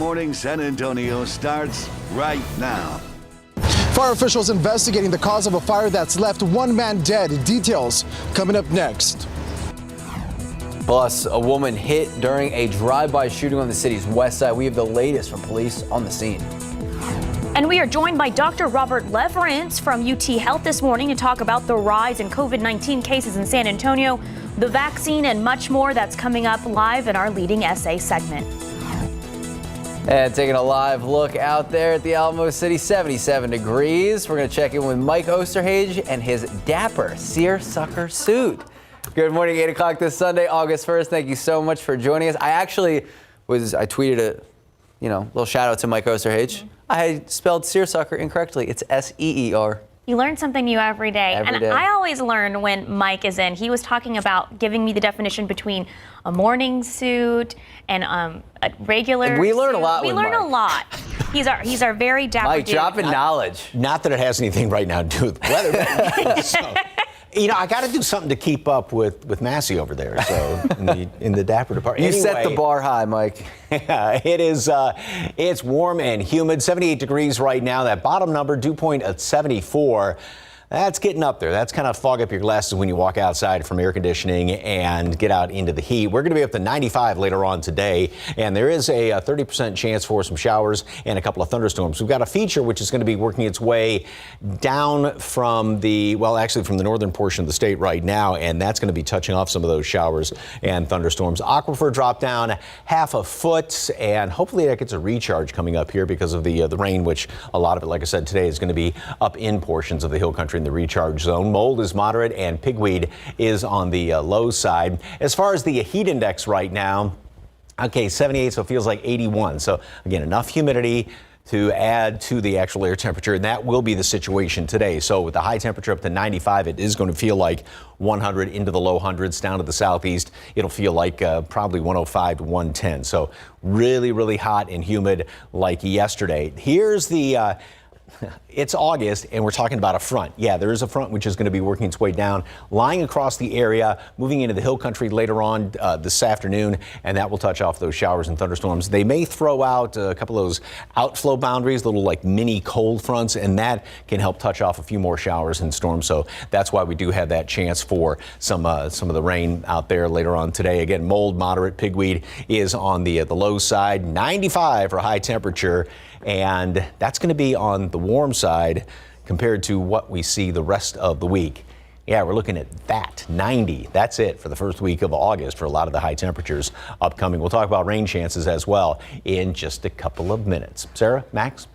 Morning San Antonio starts right now. Fire officials investigating the cause of a fire that's left one man dead. Details coming up next. Plus, a woman hit during a drive-by shooting on the city's west side. We have the latest from police on the scene. And we are joined by Dr. Robert Leverance from UT Health this morning to talk about the rise in COVID-19 cases in San Antonio, the vaccine, and much more. That's coming up live in our leading SA segment. And taking a live look out there at the Alamo City, 77 degrees. We're going to check in with Mike Osterhage and his dapper seersucker suit. Good morning, 8 o'clock this Sunday, August 1st. Thank you so much for joining us. I tweeted a little shout out to Mike Osterhage. I spelled seersucker incorrectly. It's S-E-E-R. You learn something new every day. Every day. I always learn when Mike is in. He was talking about giving me the definition between a morning suit and a regular We learn suit. a lot We with learn Mike. a lot. He's our very dapper Mike, dude. dropping knowledge. Not that it has anything right now to do with the weather. So, I got to do something to keep up with Massey over there. So in the dapper department. You set the bar high, Mike. It is. It's warm and humid. 78 degrees right now. That bottom number, dew point at 74. That's getting up there. That's kind of fog up your glasses when you walk outside from air conditioning and get out into the heat. We're going to be up to 95 later on today, and there is a 30% chance for some showers and a couple of thunderstorms. We've got a feature which is going to be working its way down from the northern portion of the state right now, and that's going to be touching off some of those showers and thunderstorms. Aquifer dropped down half a foot, and hopefully that gets a recharge coming up here because of the rain, which a lot of it, like I said, today is going to be up in portions of the hill country in the recharge zone. Mold is moderate and pigweed is on the low side. As far as the heat index right now, 78, so it feels like 81. So again, enough humidity to add to the actual air temperature, and that will be the situation today. So with the high temperature up to 95, it is going to feel like 100 into the low hundreds. Down to the southeast, it'll feel like probably 105 to 110. So really, really hot and humid like yesterday. Here's the it's August, and we're talking about a front. Yeah, there is a front which is going to be working its way down, lying across the area, moving into the hill country later on this afternoon, and that will touch off those showers and thunderstorms. They may throw out a couple of those outflow boundaries, little like mini cold fronts, and that can help touch off a few more showers and storms. So that's why we do have that chance for some of the rain out there later on today. Again, mold, moderate, pigweed is on the low side. 95 for high temperature, and that's going to be on the warm side compared to what we see the rest of the week. Yeah, we're looking at that, 90. That's it for the first week of August for a lot of the high temperatures upcoming. We'll talk about rain chances as well in just a couple of minutes. Sarah, Max?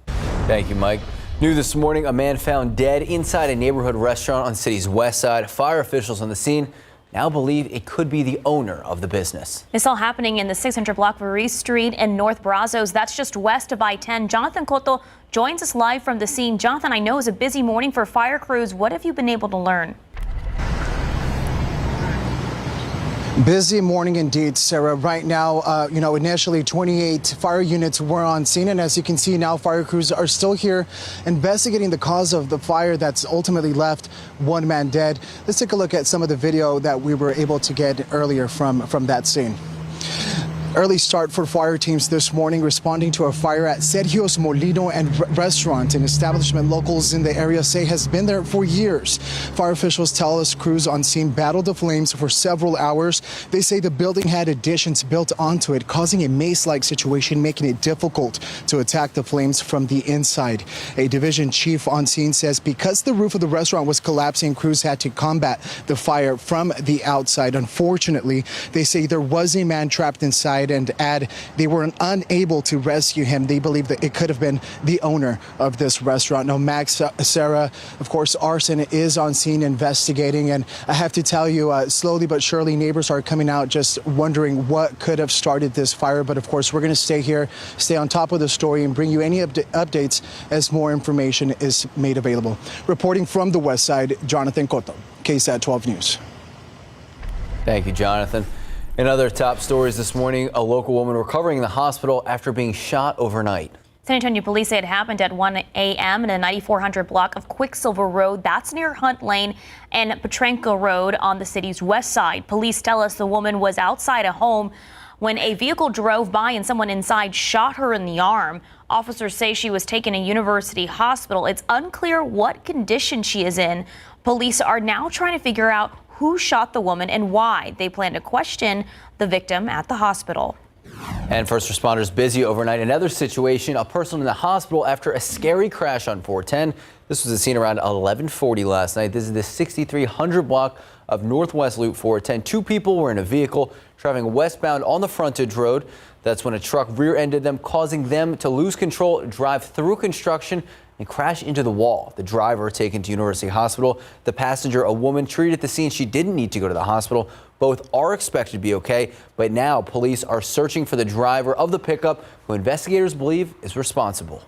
Thank you, Mike. New this morning, a man found dead inside a neighborhood restaurant on the city's west side. Fire officials on the scene now believe it could be the owner of the business. This all happening in the 600 block of Ruiz Street in North Brazos. That's just west of I-10. Jonathan Cotto joins us live from the scene. Jonathan, I know it's a busy morning for fire crews. What have you been able to learn? Busy morning indeed, Sarah. Right now, initially 28 fire units were on scene, and as you can see now, fire crews are still here investigating the cause of the fire that's ultimately left one man dead. Let's take a look at some of the video that we were able to get earlier from that scene. Early start for fire teams this morning responding to a fire at Sergio's Molino and Restaurant, an establishment locals in the area say has been there for years. Fire officials tell us crews on scene battled the flames for several hours. They say the building had additions built onto it, causing a maze-like situation, making it difficult to attack the flames from the inside. A division chief on scene says because the roof of the restaurant was collapsing, crews had to combat the fire from the outside. Unfortunately, they say there was a man trapped inside, and they were unable to rescue him. They believe that it could have been the owner of this restaurant. Now, Max, Sarah, of course, arson is on scene investigating, and I have to tell you, slowly but surely, neighbors are coming out just wondering what could have started this fire. But of course, we're going to stay here, stay on top of the story, and bring you any updates as more information is made available. Reporting from the west side, Jonathan Cotto, KSAT 12 News. Thank you, Jonathan. In other top stories this morning, a local woman recovering in the hospital after being shot overnight. San Antonio police say it happened at 1 a.m. in a 9400 block of Quicksilver Road. That's near Hunt Lane and Petrenko Road on the city's west side. Police tell us the woman was outside a home when a vehicle drove by and someone inside shot her in the arm. Officers say she was taken to University Hospital. It's unclear what condition she is in. Police are now trying to figure out who shot the woman and why. They plan to question the victim at the hospital. And first responders busy overnight. Another situation, a person in the hospital after a scary crash on 410. This was a scene around 11:40 last night. This is the 6300 block of Northwest Loop 410. Two people were in a vehicle traveling westbound on the frontage road. That's when a truck rear-ended them, causing them to lose control, drive through construction, and crash into the wall. The driver taken to University Hospital. The passenger, a woman, treated at the scene. She didn't need to go to the hospital. Both are expected to be okay, but now police are searching for the driver of the pickup, who investigators believe is responsible.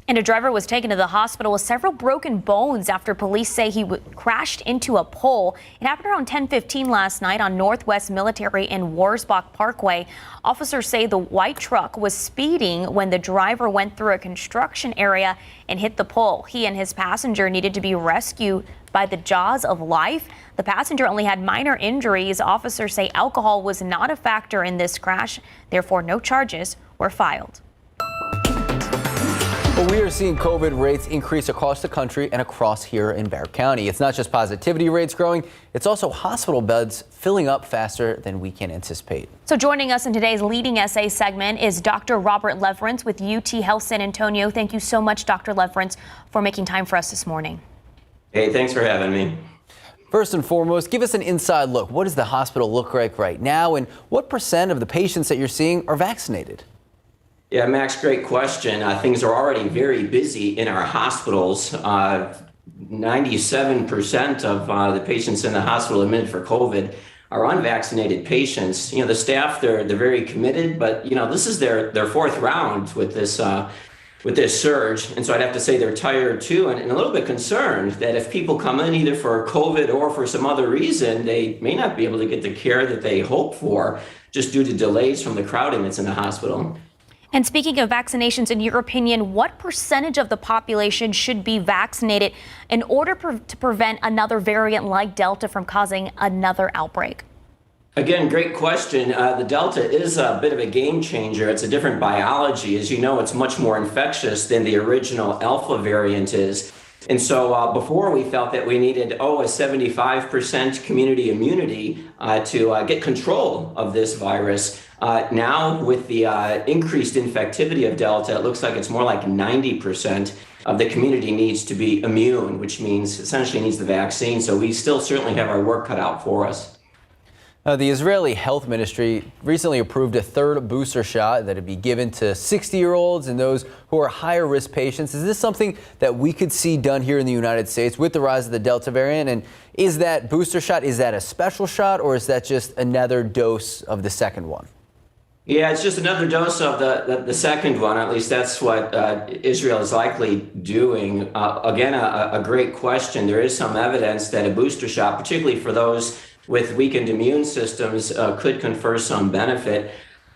And a driver was taken to the hospital with several broken bones after police say he crashed into a pole. It happened around 10:15 last night on Northwest Military and Warsbach Parkway. Officers say the white truck was speeding when the driver went through a construction area and hit the pole. He and his passenger needed to be rescued by the jaws of life. The passenger only had minor injuries. Officers say alcohol was not a factor in this crash. Therefore, no charges were filed. Well, we are seeing COVID rates increase across the country and across here in Bexar County. It's not just positivity rates growing, it's also hospital beds filling up faster than we can anticipate. So joining us in today's Leading SA segment is Dr. Robert Leverance with UT Health San Antonio. Thank you so much, Dr. Leverance, for making time for us this morning. Hey, thanks for having me. First and foremost, give us an inside look. What does the hospital look like right now, and what % of the patients that you're seeing are vaccinated? Yeah, Max, great question. Things are already very busy in our hospitals. 97% of the patients in the hospital admitted for COVID are unvaccinated patients. You know, the staff, they're very committed, but you know, this is their fourth round with this surge. And so I'd have to say they're tired too, and a little bit concerned that if people come in either for COVID or for some other reason, they may not be able to get the care that they hope for just due to delays from the crowding that's in the hospital. And speaking of vaccinations, in your opinion, what percentage of the population should be vaccinated in order to prevent another variant like Delta from causing another outbreak? Again, great question. The Delta is a bit of a game changer. It's a different biology. As you know, it's much more infectious than the original Alpha variant is. And so before we felt that we needed, a 75% community immunity to get control of this virus. Now, with the increased infectivity of Delta, it looks like it's more like 90% of the community needs to be immune, which means essentially needs the vaccine. So we still certainly have our work cut out for us. The Israeli Health Ministry recently approved a third booster shot that would be given to 60-year-olds and those who are higher risk patients. Is this something that we could see done here in the United States with the rise of the Delta variant? And is that booster shot, is that a special shot, or is that just another dose of the second one? Yeah, it's just another dose of the second one. At least that's what Israel is likely doing. Again, a great question. There is some evidence that a booster shot, particularly for those with weakened immune systems, could confer some benefit.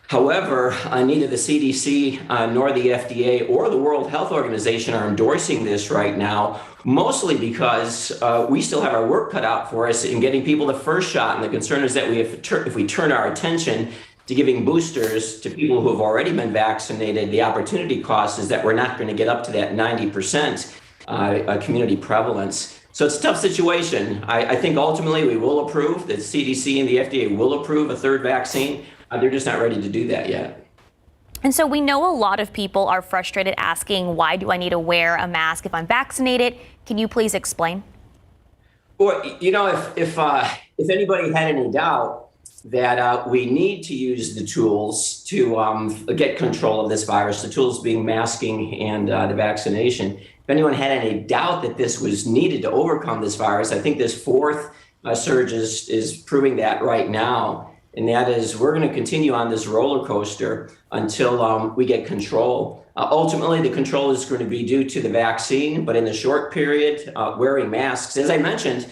However, neither the CDC nor the FDA or the World Health Organization are endorsing this right now, mostly because we still have our work cut out for us in getting people the first shot. And the concern is that if we turn our attention to giving boosters to people who have already been vaccinated, the opportunity cost is that we're not going to get up to that 90% community prevalence. So it's a tough situation. I think ultimately we will approve, the CDC and the FDA will approve a third vaccine. They're just not ready to do that yet. And so we know a lot of people are frustrated asking, why do I need to wear a mask if I'm vaccinated? Can you please explain? Well, you know, if anybody had any doubt that we need to use the tools to get control of this virus, the tools being masking and the vaccination. If anyone had any doubt that this was needed to overcome this virus, I think this fourth surge is proving that right now. And that is, we're going to continue on this roller coaster until we get control. Ultimately, the control is going to be due to the vaccine, but in the short period, wearing masks. As I mentioned,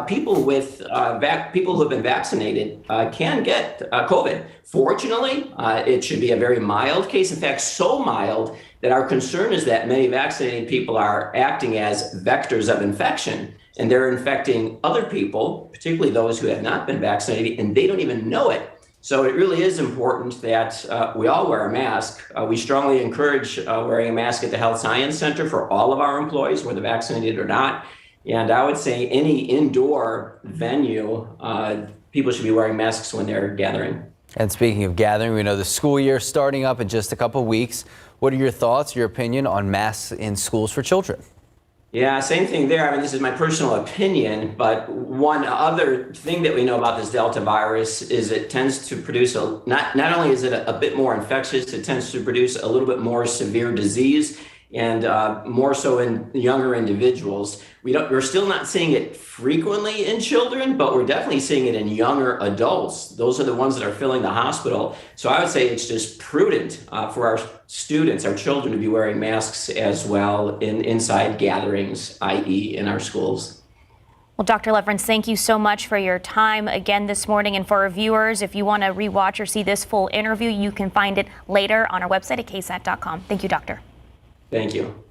people who have been vaccinated can get COVID. Fortunately, it should be a very mild case. In fact, so mild that our concern is that many vaccinated people are acting as vectors of infection, and they're infecting other people, particularly those who have not been vaccinated, and they don't even know it. So it really is important that we all wear a mask. We strongly encourage wearing a mask at the Health Science Center for all of our employees, whether vaccinated or not. And I would say any indoor venue, people should be wearing masks when they're gathering. And speaking of gathering, we know the school year starting up in just a couple weeks. What are your thoughts, your opinion on masks in schools for children? Yeah, same thing there. I mean, this is my personal opinion, but one other thing that we know about this Delta virus is it tends to produce not only is it a bit more infectious, it tends to produce a little bit more severe disease, and more so in younger individuals. We're still not seeing it frequently in children, but we're definitely seeing it in younger adults. Those are the ones that are filling the hospital. So I would say it's just prudent for our students, our children, to be wearing masks as well in inside gatherings, i.e. in our schools. Well, Dr. Leverance, thank you so much for your time again this morning. And for our viewers, if you want to rewatch or see this full interview, you can find it later on our website at ksat.com. Thank you, Doctor. Thank you.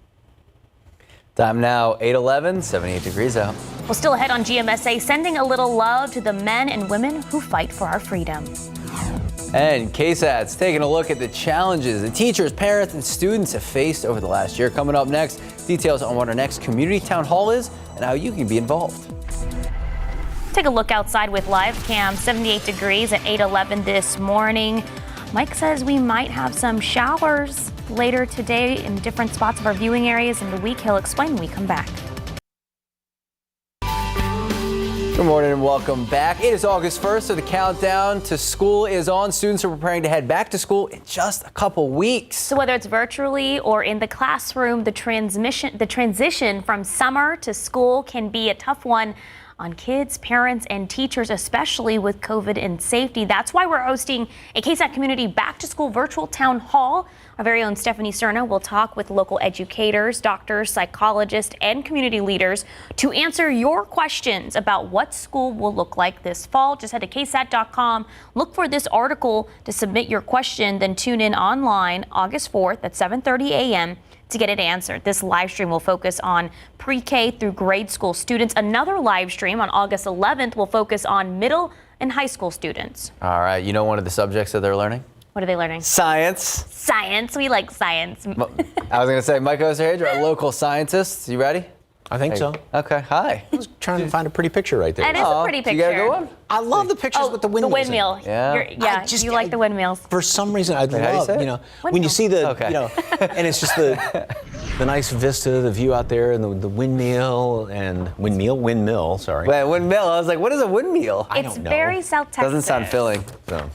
Time now, 8:11, 78 degrees out. Well, still ahead on GMSA, sending a little love to the men and women who fight for our freedom. And KSAT's taking a look at the challenges the teachers, parents, and students have faced over the last year. Coming up next, details on what our next community town hall is and how you can be involved. Take a look outside with live cam, 78 degrees at 8:11 this morning. Mike says we might have some showers later today in different spots of our viewing areas in the week. He'll explain when we come back. Good morning and welcome back. It is August 1st, so the countdown to school is on. Students are preparing to head back to school in just a couple weeks. So whether it's virtually or in the classroom, the transition from summer to school can be a tough one on kids, parents, and teachers, especially with COVID and safety. That's why we're hosting a KSAT Community Back to School virtual town hall. Our very own Stephanie Cerna will talk with local educators, doctors, psychologists, and community leaders to answer your questions about what school will look like this fall. Just head to ksat.com, look for this article to submit your question, then tune in online August 4th at 7:30 a.m. to get it answered. This live stream will focus on pre-K through grade school students. Another live stream on August 11th will focus on middle and high school students. All right, you know one of the subjects that they're learning? What are they learning? Science. Science. We like science. I was going to say, Mike Osterhage, our local scientist. You ready? I think so. Okay, hi. I was trying to find a pretty picture right there. That is a pretty picture. You got a good one? I love the pictures with the windmills. The windmill. Yeah. You like the windmills. For some reason, I'd how do you love, say it? you know, when you see the, Okay. you know, and it's just the nice vista, the view out there, and the windmill, sorry. Wait, windmill. I was like, what is a windmill? I It's don't know. very South Texas. Doesn't sound filling. So.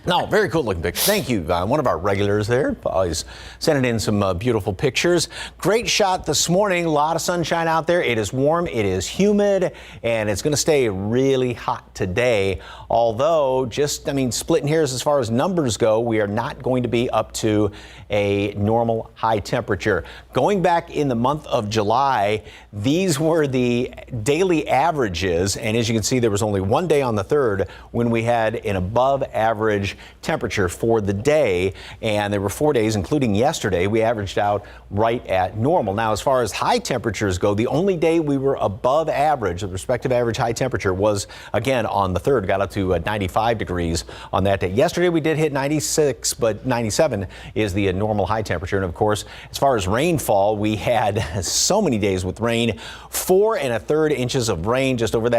No, very cool looking picture. Thank you. One of our regulars there, always sending in some beautiful pictures. Great shot this morning. A lot of sunshine out there. It is warm. It is humid, and it's going to stay really hot today. Although, splitting hairs as far as numbers go, we are not going to be up to a normal high temperature. Going back in the month of July, these were the daily averages, and as you can see, there was only one day on the 3rd when we had an above average temperature for the day, and there were 4 days, including yesterday, we averaged out right at normal. Now, as far as high temperatures go, the only day we were above average, the respective average high temperature, was again on the 3rd, got up to 95 degrees on that day. Yesterday we did hit 96, but 97 is the normal high temperature. And of course, as far as rainfall, we had so many days with rain, 4 1/3 inches of rain, just over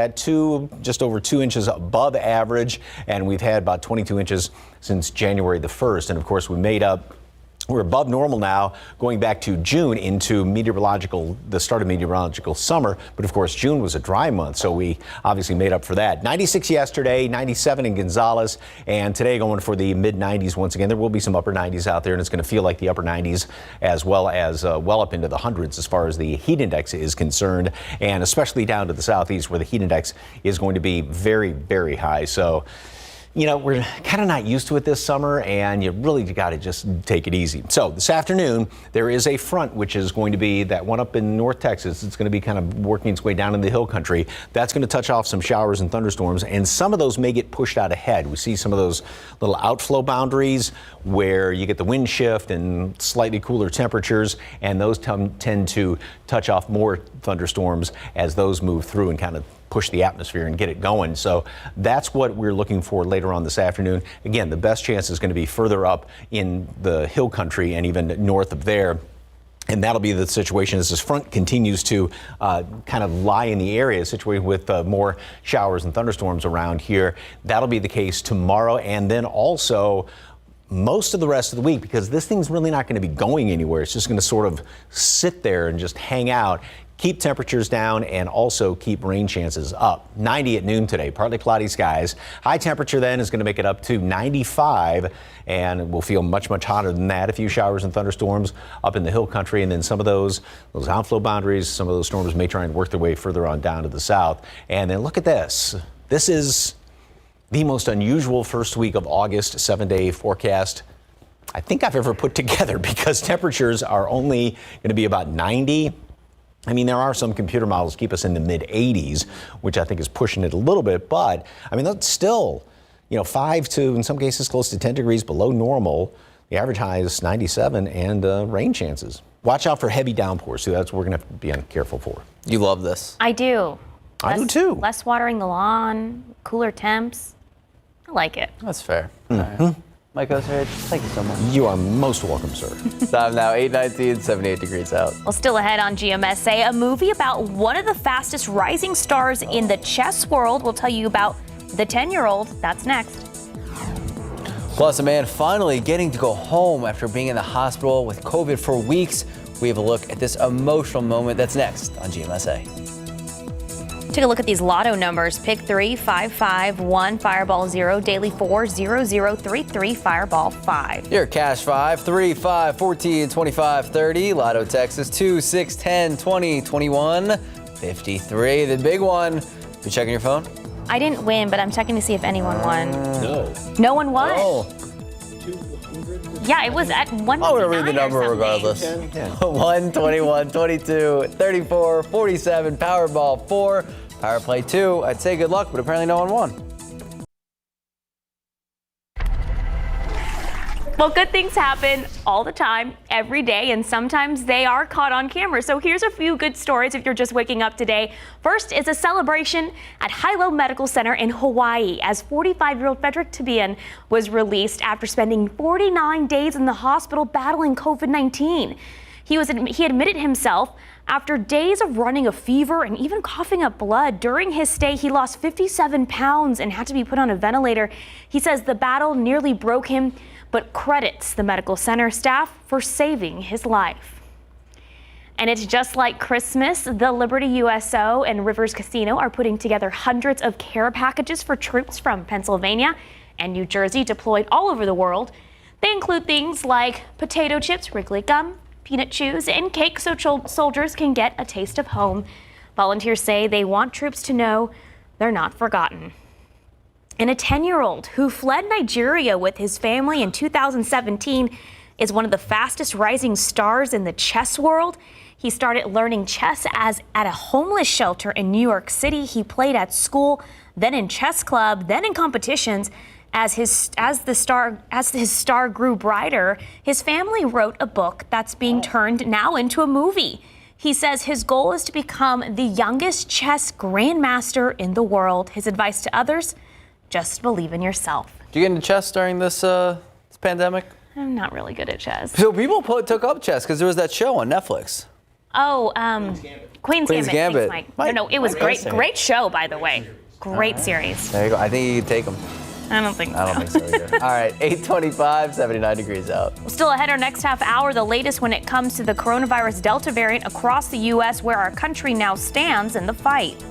2 inches above average, and we've had about 22 inches since January the 1st. And of course, we're above normal now, going back to June into the start of meteorological summer. But of course, June was a dry month, so we obviously made up for that. 96 yesterday, 97 in Gonzales, and today going for the mid-90s once again. There will be some upper 90s out there, and it's going to feel like the upper 90s as well as well up into the hundreds as far as the heat index is concerned, and especially down to the southeast where the heat index is going to be very, very high. So, you know, we're kind of not used to it this summer, and you really got to just take it easy. So this afternoon, there is a front which is going to be that one up in North Texas. It's going to be kind of working its way down in the hill country. That's going to touch off some showers and thunderstorms, and some of those may get pushed out ahead. We see some of those little outflow boundaries where you get the wind shift and slightly cooler temperatures, and those tend to touch off more thunderstorms as those move through and kind of push the atmosphere and get it going. So that's what we're looking for later on this afternoon. Again, the best chance is going to be further up in the hill country and even north of there. And that'll be the situation as this front continues to kind of lie in the area, situated with more showers and thunderstorms around here. That'll be the case tomorrow, and then also most of the rest of the week, because this thing's really not going to be going anywhere. It's just going to sort of sit there and just hang out, keep temperatures down, and also keep rain chances up. 90 at noon today, partly cloudy skies. High temperature then is going to make it up to 95, and we'll feel much, much hotter than that. A few showers and thunderstorms up in the hill country, and then some of those outflow boundaries, some of those storms may try and work their way further on down to the south. And then look at this. This is the most unusual first week of August 7-day forecast I think I've ever put together, because temperatures are only going to be about 90. I mean, there are some computer models keep us in the mid 80s, which I think is pushing it a little bit. But I mean, that's still, 5 to, in some cases, close to 10 degrees below normal. The average high is 97, and rain chances. Watch out for heavy downpours. So that's what we're going to have to be careful for. You love this. I do. I do too. Less watering the lawn, cooler temps. I like it. That's fair. All right. Mike Osterhage, thank you so much. You are most welcome, sir. Time now, 8:19, 78 degrees out. Well, still ahead on GMSA, a movie about one of the fastest rising stars in the chess world. We'll tell you about the 10-year-old. That's next. Plus, a man finally getting to go home after being in the hospital with COVID for weeks. We have a look at this emotional moment. That's next on GMSA. Take a look at these lotto numbers. Pick 3, 5, 5, 1, Fireball 0, Daily 4, 0, 0, 3, 3, Fireball 5. Your cash 5, 3, 5, 14, 25, 30. Lotto Texas 2, 6, 10, 20, 21, 53. The big one. You checking your phone? I didn't win, but I'm checking to see if anyone won. No. No one won? Oh. Yeah, it was at 1. I'm going to read the number regardless. 1, 21, 22, 34, 47, Powerball 4, Power Play 2. I'd say good luck, but apparently no one won. Well, good things happen all the time, every day, and sometimes they are caught on camera. So here's a few good stories if you're just waking up today. First is a celebration at Hilo Medical Center in Hawaii, as 45-year-old Frederick Tabian was released after spending 49 days in the hospital battling COVID-19. He admitted himself after days of running a fever and even coughing up blood. During his stay, he lost 57 pounds and had to be put on a ventilator. He says the battle nearly broke him, but credits the medical center staff for saving his life. And it's just like Christmas. The Liberty USO and Rivers Casino are putting together hundreds of care packages for troops from Pennsylvania and New Jersey deployed all over the world. They include things like potato chips, Wrigley gum, peanut chews, and cake so soldiers can get a taste of home. Volunteers say they want troops to know they're not forgotten. And a 10-year-old who fled Nigeria with his family in 2017 is one of the fastest rising stars in the chess world. He started learning chess at a homeless shelter in New York City. He played at school, then in chess club, then in competitions. As his star grew brighter, his family wrote a book that's being turned now into a movie. He says his goal is to become the youngest chess grandmaster in the world. His advice to others: just believe in yourself. Did you get into chess during this pandemic? I'm not really good at chess. So people took up chess because there was that show on Netflix. Oh, Queen's Gambit. Gambit. Thanks, Mike. No, it was great. Great show, by the way. Great series. There you go. I think you could take them. I don't think so. I don't think so either. All right, 8:25, 79 degrees out. Still ahead our next half hour, the latest when it comes to the coronavirus Delta variant across the U.S., where our country now stands in the fight.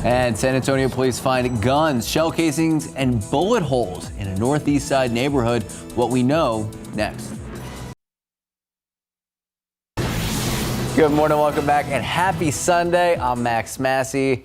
And San Antonio police find guns, shell casings, and bullet holes in a northeast side neighborhood. What we know next. Good morning, welcome back, and happy Sunday. I'm Max Massey.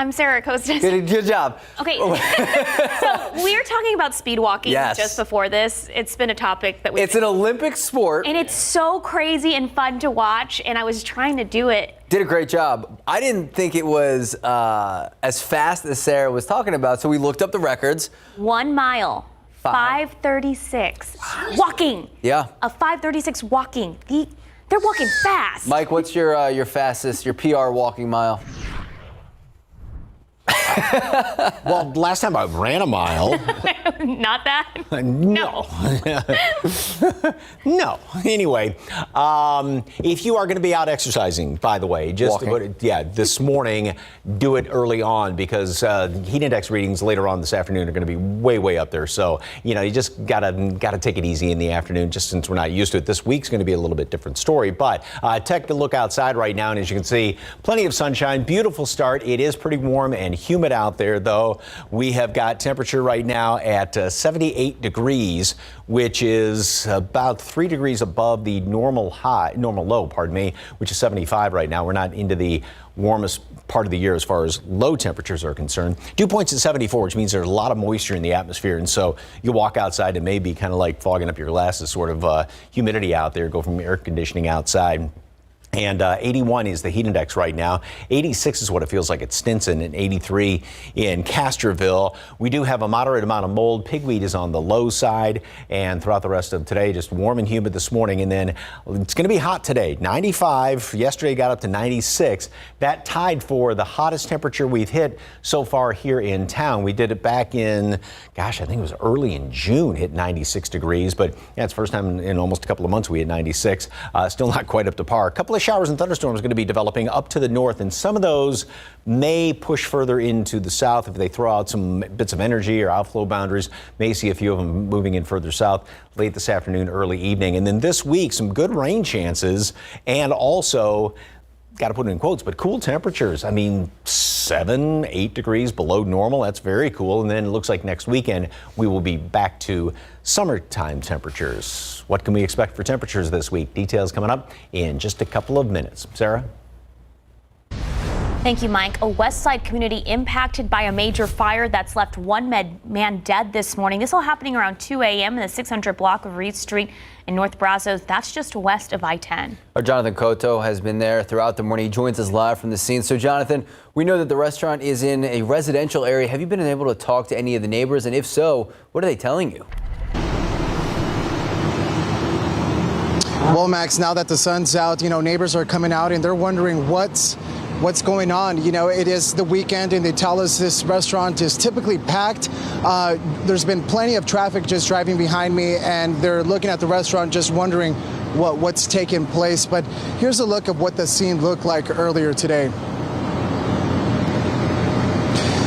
I'm Sarah Costas. Good job. Okay, so we were talking about speed walking just before this. It's been a topic that It's an Olympic sport. And it's so crazy and fun to watch, and I was trying to do it. Did a great job. I didn't think it was as fast as Sarah was talking about, so we looked up the records. 1 mile, 5:36 walking. Yeah. A 5:36 walking. They're walking fast. Mike, what's your fastest, your PR walking mile? Well, last time I ran a mile. Not that? No. No. Anyway, if you are going to be out exercising, by the way, just this morning, do it early on because heat index readings later on this afternoon are going to be way up there. So, you just gotta take it easy in the afternoon, just since we're not used to it. This week's going to be a little bit different story. But take a look outside right now, and as you can see, plenty of sunshine. Beautiful start. It is pretty warm and humid out there, though. We have got temperature right now at 78 degrees, which is about 3 degrees above the normal low, which is 75 right now. We're not into the warmest part of the year as far as low temperatures are concerned. Dew points at 74, which means there's a lot of moisture in the atmosphere. And so you walk outside and maybe kind of like fogging up your glasses, sort of humidity out there, go from air conditioning outside. And 81 is the heat index right now. 86 is what it feels like at Stinson, and 83 in Castroville. We do have a moderate amount of mold. Pigweed is on the low side, and throughout the rest of today, just warm and humid this morning. And then it's going to be hot today. 95. Yesterday got up to 96. That tied for the hottest temperature we've hit so far here in town. We did it back in, I think it was early in June, hit 96 degrees. But yeah, it's the first time in almost a couple of months we hit 96. Still not quite up to par. A couple of showers and thunderstorms going to be developing up to the north, and some of those may push further into the south if they throw out some bits of energy or outflow boundaries. May see a few of them moving in further south late this afternoon, early evening. And then this week, some good rain chances, and also, got to put it in quotes, but cool temperatures. 7, 8 degrees below normal. That's very cool. And then it looks like next weekend we will be back to summertime temperatures. What can we expect for temperatures this week? Details coming up in just a couple of minutes. Sarah? Thank you, Mike. A West Side community impacted by a major fire that's left one man dead this morning. This all happening around 2 a.m. in the 600 block of Reed Street in North Brazos. That's just west of I-10. Our Jonathan Cotto has been there throughout the morning. He joins us live from the scene. So, Jonathan, we know that the restaurant is in a residential area. Have you been able to talk to any of the neighbors? And if so, what are they telling you? Well, Max, now that the sun's out, neighbors are coming out and they're wondering what's going on. It is the weekend and they tell us this restaurant is typically packed. There's been plenty of traffic just driving behind me, and they're looking at the restaurant just wondering what's taking place. But here's a look of what the scene looked like earlier today.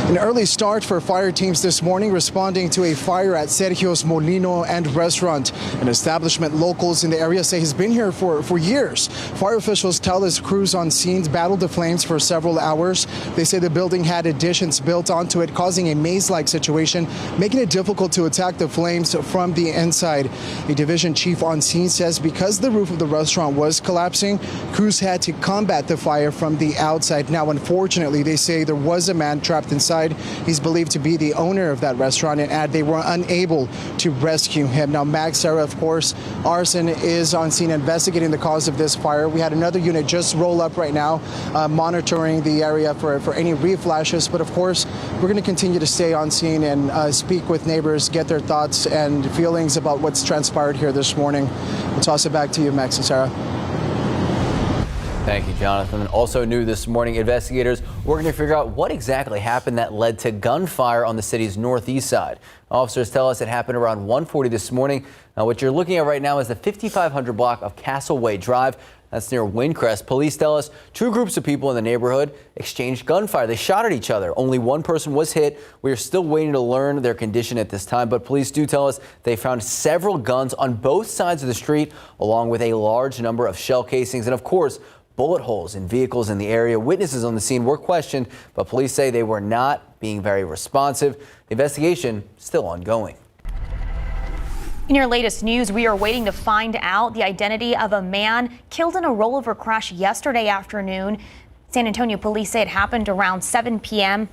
An early start for fire teams this morning responding to a fire at Sergio's Molino and Restaurant, an establishment locals in the area say has been here for years. Fire officials tell us crews on scenes battled the flames for several hours. They say the building had additions built onto it, causing a maze-like situation, making it difficult to attack the flames from the inside. A division chief on scene says because the roof of the restaurant was collapsing, crews had to combat the fire from the outside. Now, unfortunately, they say there was a man trapped inside. He's believed to be the owner of that restaurant, and add they were unable to rescue him. Now, Max, Sarah, of course, arson is on scene investigating the cause of this fire. We had another unit just roll up right now, monitoring the area for any reflashes. But of course, we're going to continue to stay on scene and speak with neighbors, get their thoughts and feelings about what's transpired here this morning. We'll toss it back to you, Max and Sarah. Thank you, Jonathan. Also new this morning, investigators working to figure out what exactly happened that led to gunfire on the city's northeast side. Officers tell us it happened around 1:40 this morning. Now, what you're looking at right now is the 5500 block of Castleway Drive. That's near Windcrest. Police tell us two groups of people in the neighborhood exchanged gunfire. They shot at each other. Only one person was hit. We are still waiting to learn their condition at this time, but police do tell us they found several guns on both sides of the street, along with a large number of shell casings and, of course, bullet holes in vehicles in the area. Witnesses on the scene were questioned, but police say they were not being very responsive. The investigation still ongoing. In your latest news, we are waiting to find out the identity of a man killed in a rollover crash yesterday afternoon. San Antonio police say it happened around 7 p.m.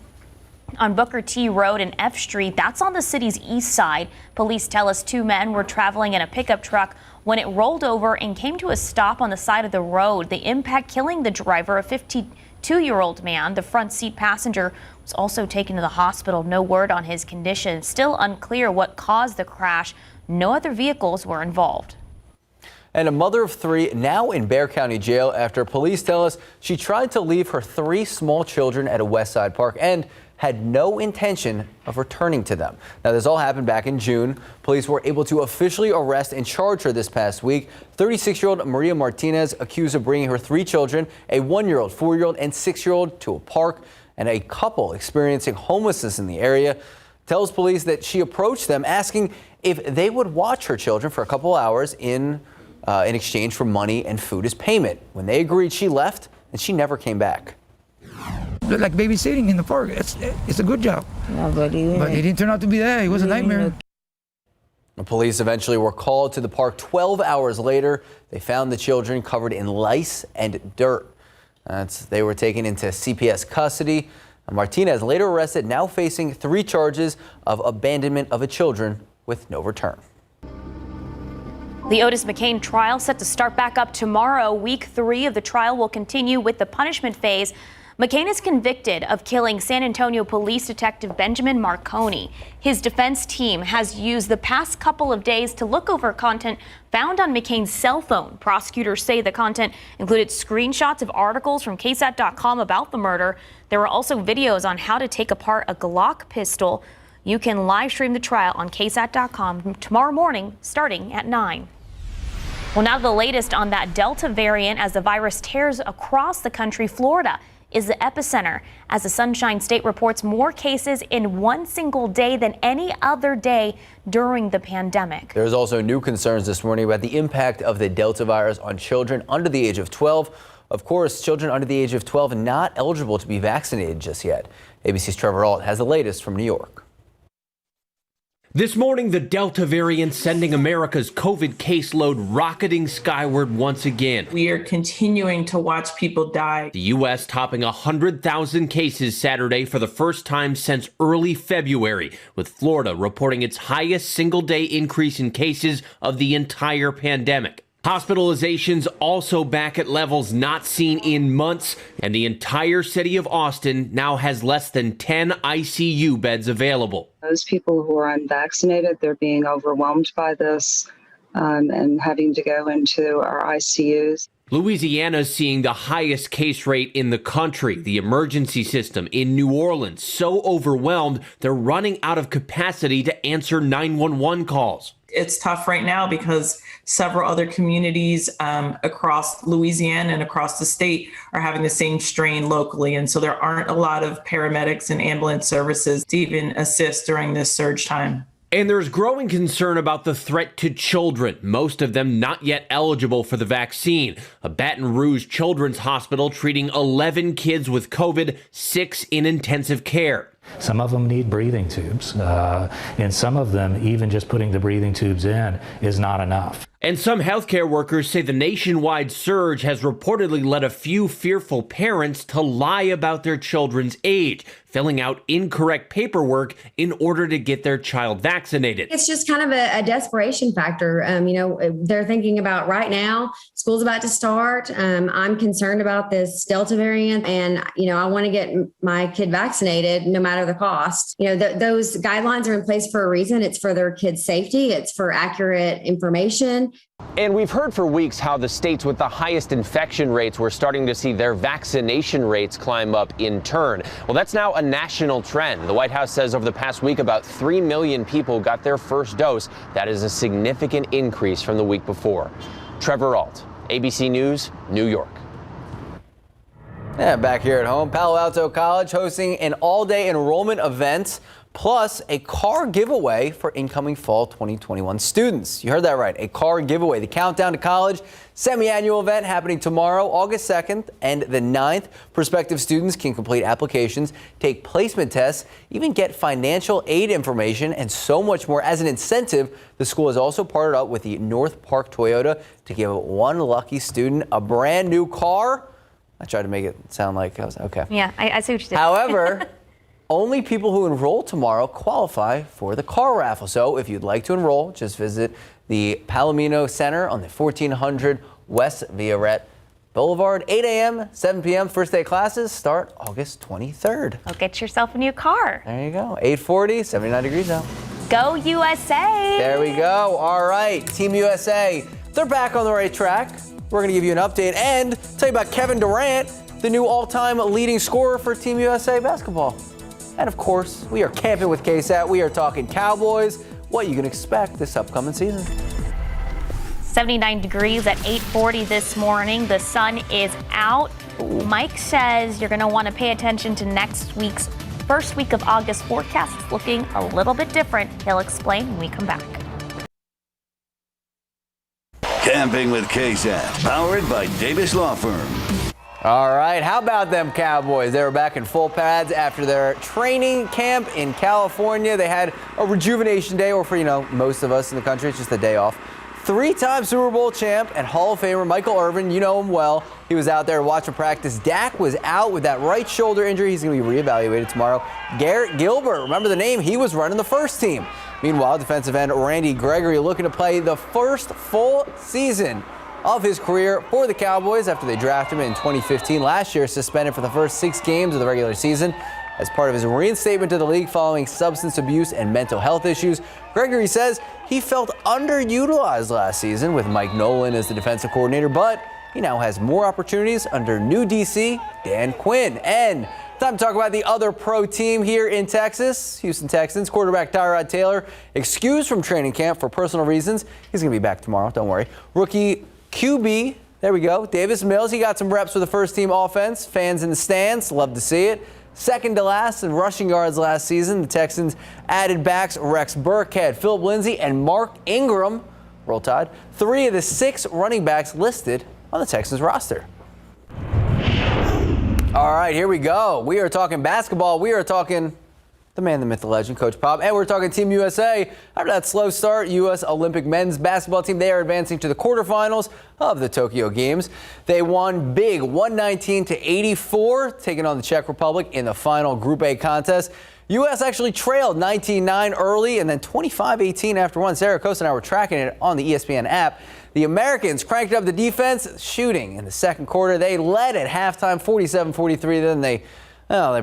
on Booker T Road and F Street. That's on the city's east side. Police tell us two men were traveling in a pickup truck when it rolled over and came to a stop on the side of the road. The impact killing the driver, a 52-year-old man. The front seat passenger was also taken to the hospital. No word on his condition. Still unclear what caused the crash. No other vehicles were involved. And a mother of three now in Bexar County Jail after police tell us she tried to leave her three small children at a West Side park and had no intention of returning to them. Now, this all happened back in June. Police were able to officially arrest and charge her this past week. 36-year-old Maria Martinez, accused of bringing her 3 children, a 1-year-old, 4-year-old, and 6-year-old, to a park, and a couple experiencing homelessness in the area, tells police that she approached them asking if they would watch her children for a couple hours in exchange for money and food as payment. When they agreed, she left, and she never came back. Like babysitting in the park. It's a good job. No, but it didn't turn out to be that. It was a nightmare. The police eventually were called to the park 12 hours later. They found the children covered in lice and dirt. They were taken into CPS custody. Martinez, later arrested, now facing 3 charges of abandonment of children with no return. The Otis McCain trial set to start back up tomorrow. Week 3 of the trial will continue with the punishment phase. McCain is convicted of killing San Antonio police detective Benjamin Marconi. His defense team has used the past couple of days to look over content found on McCain's cell phone. Prosecutors say the content included screenshots of articles from KSAT.com about the murder. There were also videos on how to take apart a Glock pistol. You can live stream the trial on KSAT.com tomorrow morning starting at 9. Well, now the latest on that Delta variant as the virus tears across the country. Florida is the epicenter as the Sunshine State reports more cases in one single day than any other day during the pandemic. There's also new concerns this morning about the impact of the Delta virus on children under the age of 12. Of course, children under the age of 12 not eligible to be vaccinated just yet. ABC's Trevor Ault has the latest from New York. This morning, the Delta variant sending America's COVID caseload rocketing skyward once again. We are continuing to watch people die. The U.S. topping 100,000 cases Saturday for the first time since early February, with Florida reporting its highest single-day increase in cases of the entire pandemic. Hospitalizations also back at levels not seen in months, and the entire city of Austin now has less than 10 ICU beds available. Those people who are unvaccinated, they're being overwhelmed by this and having to go into our ICUs. Louisiana's seeing the highest case rate in the country. The emergency system in New Orleans so overwhelmed, they're running out of capacity to answer 911 calls. It's tough right now because several other communities across Louisiana and across the state are having the same strain locally. And so there aren't a lot of paramedics and ambulance services to even assist during this surge time. And there's growing concern about the threat to children, most of them not yet eligible for the vaccine. A Baton Rouge Children's Hospital treating 11 kids with COVID, 6 in intensive care. Some of them need breathing tubes, and some of them, even just putting the breathing tubes in is not enough. And some healthcare workers say the nationwide surge has reportedly led a few fearful parents to lie about their children's age, filling out incorrect paperwork in order to get their child vaccinated. It's just kind of a desperation factor. They're thinking about right now, school's about to start. I'm concerned about this Delta variant and, I want to get my kid vaccinated no matter the cost. Those guidelines are in place for a reason. It's for their kids' safety. It's for accurate information. And we've heard for weeks how the states with the highest infection rates were starting to see their vaccination rates climb up in turn. Well, that's now a national trend. The White House says over the past week, about 3 million people got their first dose. That is a significant increase from the week before. Trevor Ault, ABC News, New York. Yeah, back here at home, Palo Alto College hosting an all-day enrollment event, plus a car giveaway for incoming fall 2021 students. You heard that right, a car giveaway. The Countdown to College semi-annual event happening tomorrow, August 2nd and the 9th. Prospective students can complete applications, take placement tests, even get financial aid information, and so much more. As an incentive, the school has also partnered up with the North Park Toyota to give one lucky student a brand new car. I tried to make it sound like I was okay. Yeah, I see what you did. However, only people who enroll tomorrow qualify for the car raffle. So if you'd like to enroll, just visit the Palomino Center on the 1400 West Viaret Boulevard, 8 a.m., 7 p.m. First day classes start August 23rd. Go get yourself a new car. There you go. 840, 79 degrees out. Go USA. There we go. All right. Team USA, they're back on the right track. We're going to give you an update and tell you about Kevin Durant, the new all-time leading scorer for Team USA basketball. And of course, we are camping with KSAT. We are talking Cowboys, what you can expect this upcoming season. 79 degrees at 8:40 this morning. The sun is out. Mike says you're going to want to pay attention to next week's first week of August forecast. It's looking a little bit different. He'll explain when we come back. Camping with KSAT, powered by Davis Law Firm. All right, how about them Cowboys? They were back in full pads after their training camp in California. They had a rejuvenation day, or for, most of us in the country, it's just a day off. Three-time Super Bowl champ and Hall of Famer Michael Irvin, you know him well. He was out there watching practice. Dak was out with that right shoulder injury. He's going to be reevaluated tomorrow. Garrett Gilbert, remember the name? He was running the first team. Meanwhile, defensive end Randy Gregory looking to play the first full season of his career for the Cowboys after they drafted him in 2015. Last year, suspended for the first 6 games of the regular season as part of his reinstatement to the league following substance abuse and mental health issues. Gregory says he felt underutilized last season with Mike Nolan as the defensive coordinator, but he now has more opportunities under new DC Dan Quinn. And time to talk about the other pro team here in Texas. Houston Texans quarterback Tyrod Taylor excused from training camp for personal reasons. He's going to be back tomorrow, don't worry. Rookie QB, there we go, Davis Mills, he got some reps for the first team offense. Fans in the stands, love to see it. Second to last in rushing yards last season, the Texans added backs Rex Burkhead, Philip Lindsay, and Mark Ingram. Roll Tide. 3 of the 6 running backs listed on the Texans roster. All right, here we go. We are talking basketball. We are talking the man, the myth, the legend, Coach Pop. And we're talking Team USA. After that slow start, U.S. Olympic men's basketball team, they are advancing to the quarterfinals of the Tokyo Games. They won big, 119-84, taking on the Czech Republic in the final Group A contest. U.S. actually trailed 19-9 early and then 25-18 after one. Sarah Costa and I were tracking it on the ESPN app. The Americans cranked up the defense, shooting in the second quarter. They led at halftime, 47-43. Then they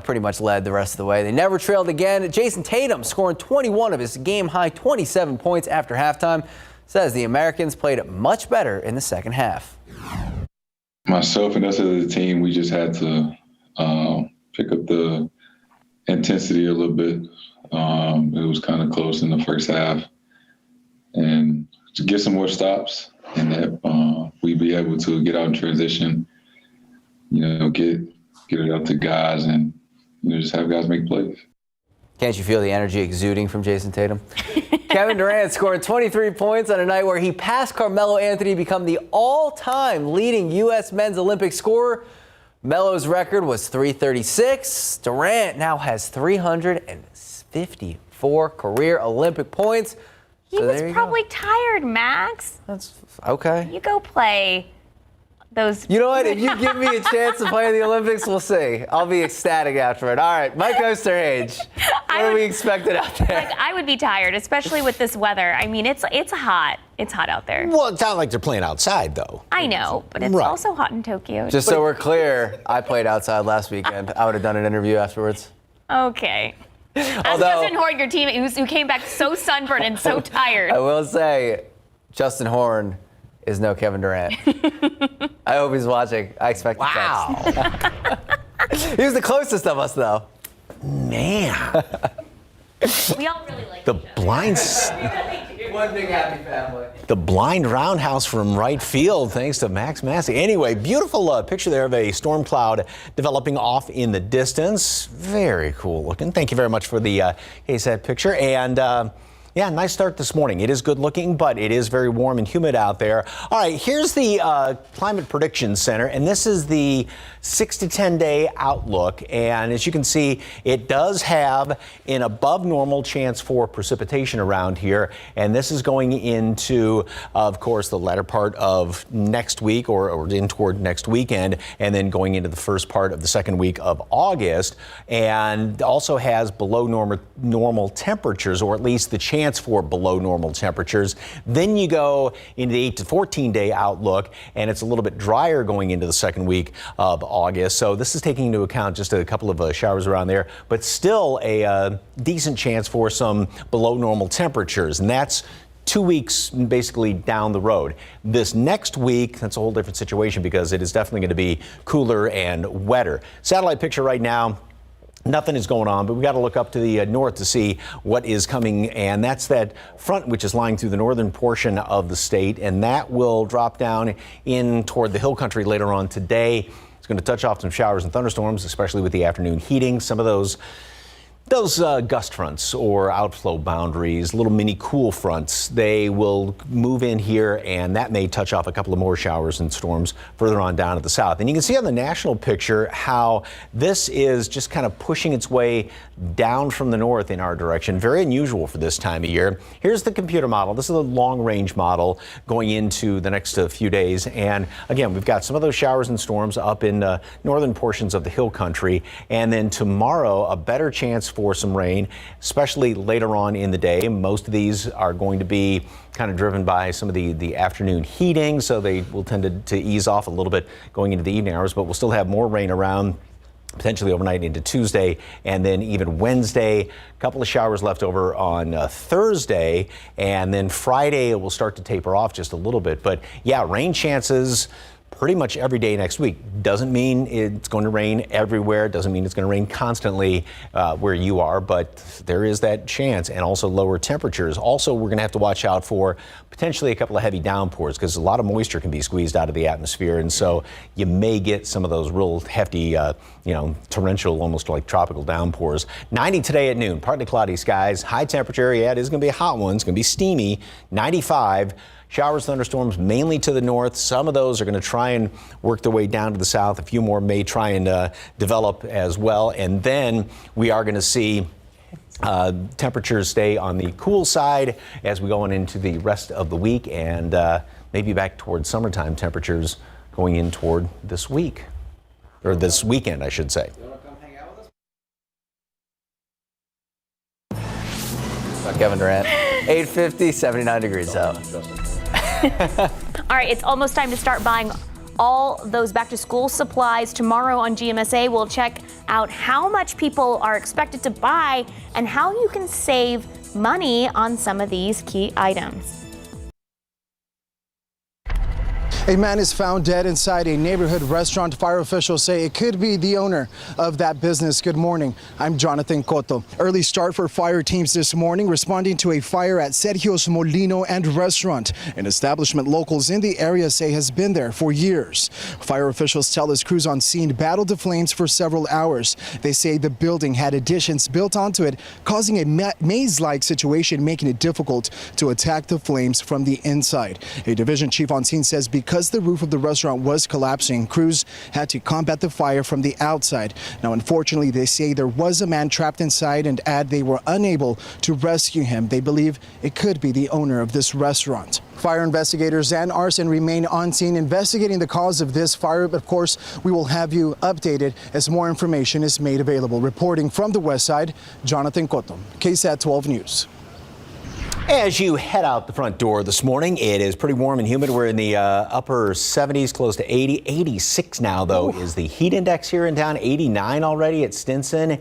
pretty much led the rest of the way. They never trailed again. Jason Tatum scoring 21 of his game-high 27 points after halftime. Says the Americans played much better in the second half. Myself and us as a team, we just had to pick up the intensity a little bit. It was kind of close in the first half. And to get some more stops and that we'd be able to get out in transition, get it up to guys and just have guys make plays. Can't you feel the energy exuding from Jason Tatum? Kevin Durant scored 23 points on a night where he passed Carmelo Anthony to become the all-time leading U.S. men's Olympic scorer. Melo's record was 336. Durant now has 354 career Olympic points. He was probably tired, Max. That's okay. You go play those. You know what? If you give me a chance to play in the Olympics, we'll see. I'll be ecstatic after it. All right, Mike Osterhage. What are we expecting out there? I would be tired, especially with this weather. I mean, it's hot. It's hot out there. Well, it's not like they're playing outside, though. I know, but it's also hot in Tokyo. Just so we're clear, I played outside last weekend. I would have done an interview afterwards. Okay. As Justin Horn, your team, who came back so sunburned and so tired. I will say, Justin Horn is no Kevin Durant. I hope he's watching. I expect the text. He was the closest of us, though. Man. We all really like the blinds. One big happy family. The blind roundhouse from right field, thanks to Max Massey. Anyway, beautiful picture there of a storm cloud developing off in the distance. Very cool looking. Thank you very much for the KSAT picture. And yeah, nice start this morning. It is good looking, but it is very warm and humid out there. All right, here's the Climate Prediction Center, and this is the 6 to 10 day outlook. And as you can see, it does have an above normal chance for precipitation around here. And this is going into, of course, the latter part of next week or in toward next weekend, and then going into the first part of the second week of August. And also has below normal temperatures, or at least the chance for below normal temperatures. Then you go into the 8 to 14 day outlook, and it's a little bit drier going into the second week of August. So this is taking into account just a couple of showers around there, but still a decent chance for some below normal temperatures. And that's 2 weeks basically down the road. This next week, that's a whole different situation because it is definitely going to be cooler and wetter. Satellite picture right now. Nothing is going on, but we got to look up to the north to see what is coming, and that's that front which is lying through the northern portion of the state, and that will drop down in toward the hill country later on today. It's going to touch off some showers and thunderstorms, especially with the afternoon heating. Some of those gust fronts or outflow boundaries, little mini cool fronts, they will move in here, and that may touch off a couple of more showers and storms further on down to the south. And you can see on the national picture how this is just kind of pushing its way down from the north in our direction. Very unusual for this time of year. Here's the computer model. This is a long range model going into the next few days. And again, we've got some of those showers and storms up in northern portions of the hill country. And then tomorrow, a better chance for some rain, especially later on in the day. Most of these are going to be kind of driven by some of the afternoon heating, so they will tend to ease off a little bit going into the evening hours, but we'll still have more rain around potentially overnight into Tuesday and then even Wednesday. A couple of showers left over on Thursday, and then Friday it will start to taper off just a little bit. But yeah, rain chances pretty much every day next week. Doesn't mean it's going to rain everywhere. Doesn't mean it's going to rain constantly where you are, but there is that chance, and also lower temperatures. Also, we're going to have to watch out for potentially a couple of heavy downpours because a lot of moisture can be squeezed out of the atmosphere, and so you may get some of those real hefty, torrential, almost like tropical downpours. 90 today at noon, partly cloudy skies, high temperature. Yeah, it is going to be a hot one. It's going to be steamy. 95. Showers, thunderstorms mainly to the north. Some of those are going to try and work their way down to the south. A few more may try and develop as well. And then we are going to see temperatures stay on the cool side as we go on into the rest of the week, and maybe back towards summertime temperatures going in toward this week, or this weekend, I should say. Kevin Durant, 850, 79 degrees out. All right, it's almost time to start buying all those back to school supplies. Tomorrow on GMSA, we'll check out how much people are expected to buy and how you can save money on some of these key items. A man is found dead inside a neighborhood restaurant. Fire officials say it could be the owner of that business. Good morning. I'm Jonathan Cotto. Early start for fire teams this morning responding to a fire at Sergio's Molino and Restaurant, an establishment locals in the area say has been there for years. Fire officials tell us crews on scene battled the flames for several hours. They say the building had additions built onto it, causing a maze-like situation, making it difficult to attack the flames from the inside. A division chief on scene says because the roof of the restaurant was collapsing, crews had to combat the fire from the outside. Now, unfortunately, they say there was a man trapped inside and add they were unable to rescue him. They believe it could be the owner of this restaurant. Fire investigators and arson remain on scene investigating the cause of this fire. But of course, we will have you updated as more information is made available. Reporting from the west side, Jonathan Cotto, KSAT 12 News. As you head out the front door this morning, it is pretty warm and humid. We're in the upper 70s, close to 80. 86 now, though, is the heat index here in town. 89 already at Stinson.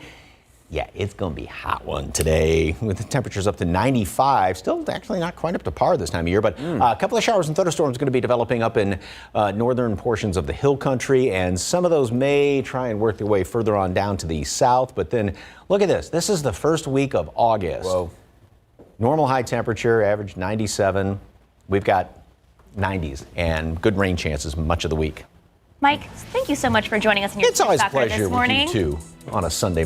Yeah, it's going to be a hot one today with the temperatures up to 95. Still actually not quite up to par this time of year, but a couple of showers and thunderstorms going to be developing up in northern portions of the hill country, and some of those may try and work their way further on down to the south. But then look at this. This is the first week of August. Whoa. Normal high temperature, average 97. We've got 90s and good rain chances much of the week. Mike, thank you so much for joining us in your It's always a soccer pleasure this morning. with you too on a Sunday morning.